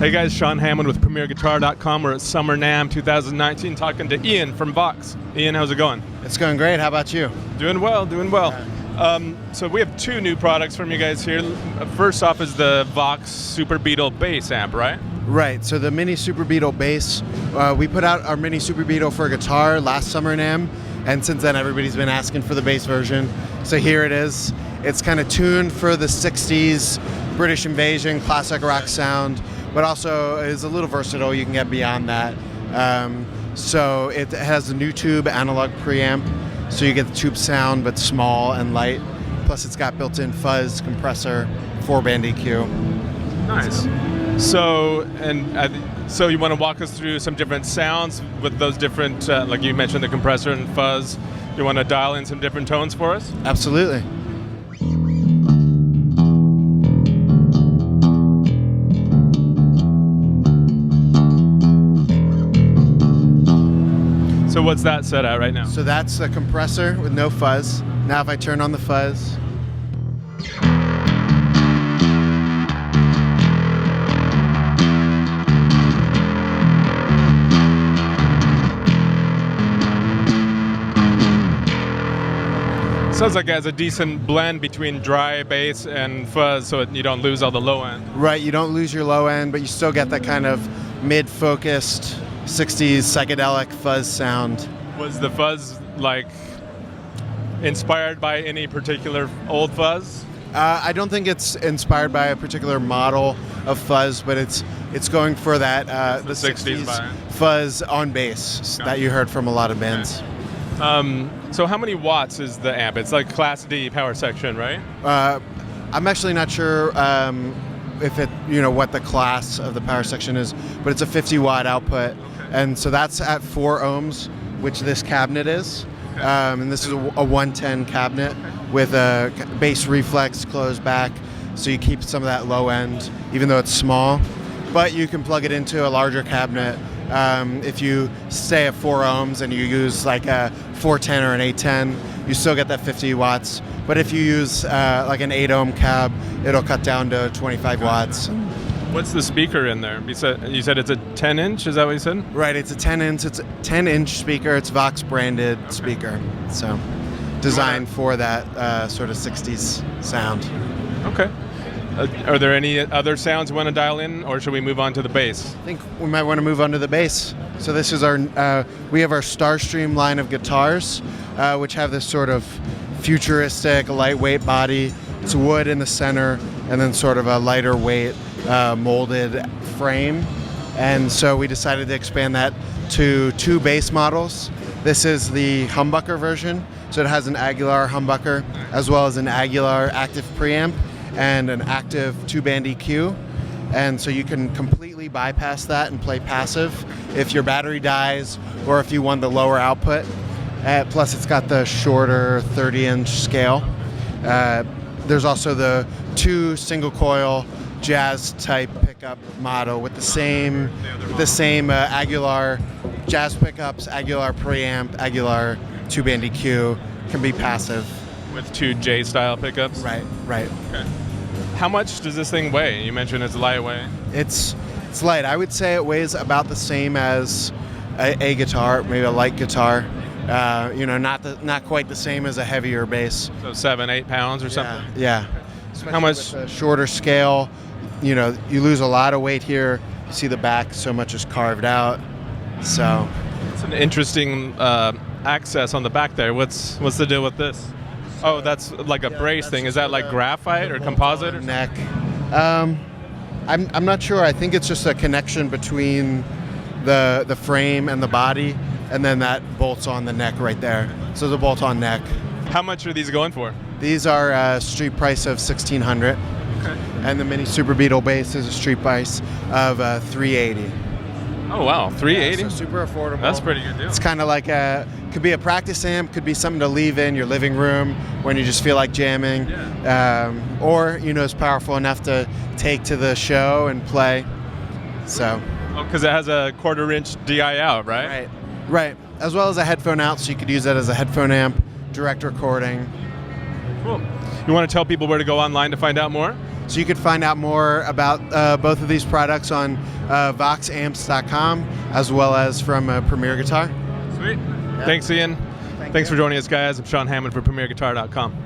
Hey guys, Sean Hammond with PremierGuitar.com. We're at Summer NAMM 2019 talking to Ian from Vox. Ian, how's it going? It's going great. How about you? Doing well, doing well. So we have two new products from you guys here. First off is the Vox Superbeetle bass amp, right? Right. So the mini Superbeetle bass, we put out our mini Superbeetle for guitar last Summer NAMM, and since then everybody's been asking for the bass version. So here it is. It's kind of tuned for the 60s British Invasion, classic rock sound, but also is a little versatile. You can get beyond that. So it has a new tube analog preamp, so you get the tube sound, but small and light. Plus it's got built-in fuzz, compressor, 4-band EQ. Nice. So you want to walk us through some different sounds with those different, like you mentioned, the compressor and fuzz. You want to dial in some different tones for us? Absolutely. So what's that set at right now? So that's the compressor with no fuzz. Now if I turn on the fuzz. Sounds like it has a decent blend between dry bass and fuzz, so you don't lose all the low end. Right, you don't lose your low end, but you still get that kind of mid-focused 60s psychedelic fuzz sound. Was the fuzz like inspired by any particular old fuzz? I don't think it's inspired by a particular model of fuzz, but it's going for that the 60s fuzz on bass that you heard from a lot of bands. Okay. So how many watts is the amp? It's like Class D power section, right? I'm actually not sure if it, what the class of the power section is, but it's a 50 watt output. Okay. And so that's at 4 ohms, which this cabinet is. Okay. And this is a 110 cabinet with a bass reflex closed back, so you keep some of that low end, even though it's small. But you can plug it into a larger cabinet. If you stay at 4 ohms and you use like a 410 or an 810, you still get that 50 watts. But if you use like an 8 ohm cab, it'll cut down to 25 watts. What's the speaker in there? You said it's a 10 inch, is that what you said? Right, it's a 10 inch. It's a 10 inch speaker. It's Vox branded speaker. So designed for that sort of 60s sound. Okay. Are there any other sounds you want to dial in, or should we move on to the bass? I think we might want to move on to the bass. So this is we have our Startstream line of guitars, which have this sort of futuristic, lightweight body. It's wood in the center, and then sort of a lighter weight molded frame. And so we decided to expand that to 2 bass models. This is the humbucker version, so it has an Aguilar humbucker, as well as an Aguilar active preamp, and an active 2-band EQ. And so you can completely bypass that and play passive if your battery dies or if you want the lower output. Plus it's got the shorter 30-inch scale. There's also the 2 single coil jazz type pickup model with the same Aguilar jazz pickups, Aguilar preamp, Aguilar 2-band EQ, can be passive. With 2 J style pickups? Right. Okay. How much does this thing weigh? You mentioned it's lightweight. It's light. I would say it weighs about the same as a guitar, maybe a light guitar. Not quite the same as a heavier bass. So 7-8 pounds or something? Yeah. How much? With a shorter scale, you lose a lot of weight here. You see the back, so much is carved out. So it's an interesting access on the back there. What's the deal with this? Oh, that's like a brace thing. Is that like graphite or composite or neck? I'm not sure. I think it's just a connection between the frame and the body, and then that bolts on the neck right there. So the bolt-on neck. How much are these going for? These are a street price of $1,600. Okay. And the mini Superbeetle bass is a street price of $380. Oh wow, $380? Yeah, so super affordable. That's a pretty good deal. It's kind of like could be a practice amp, could be something to leave in your living room when you just feel like jamming. Yeah. Or, it's powerful enough to take to the show and play. So. Oh, because it has a 1/4 inch DI out, right? Right. As well as a headphone out, so you could use that as a headphone amp, direct recording. Cool. You want to tell people where to go online to find out more? So you could find out more about both of these products on voxamps.com as well as from Premier Guitar. Sweet. Thanks, Ian. Thanks for joining us, guys. I'm Sean Hammond for PremierGuitar.com.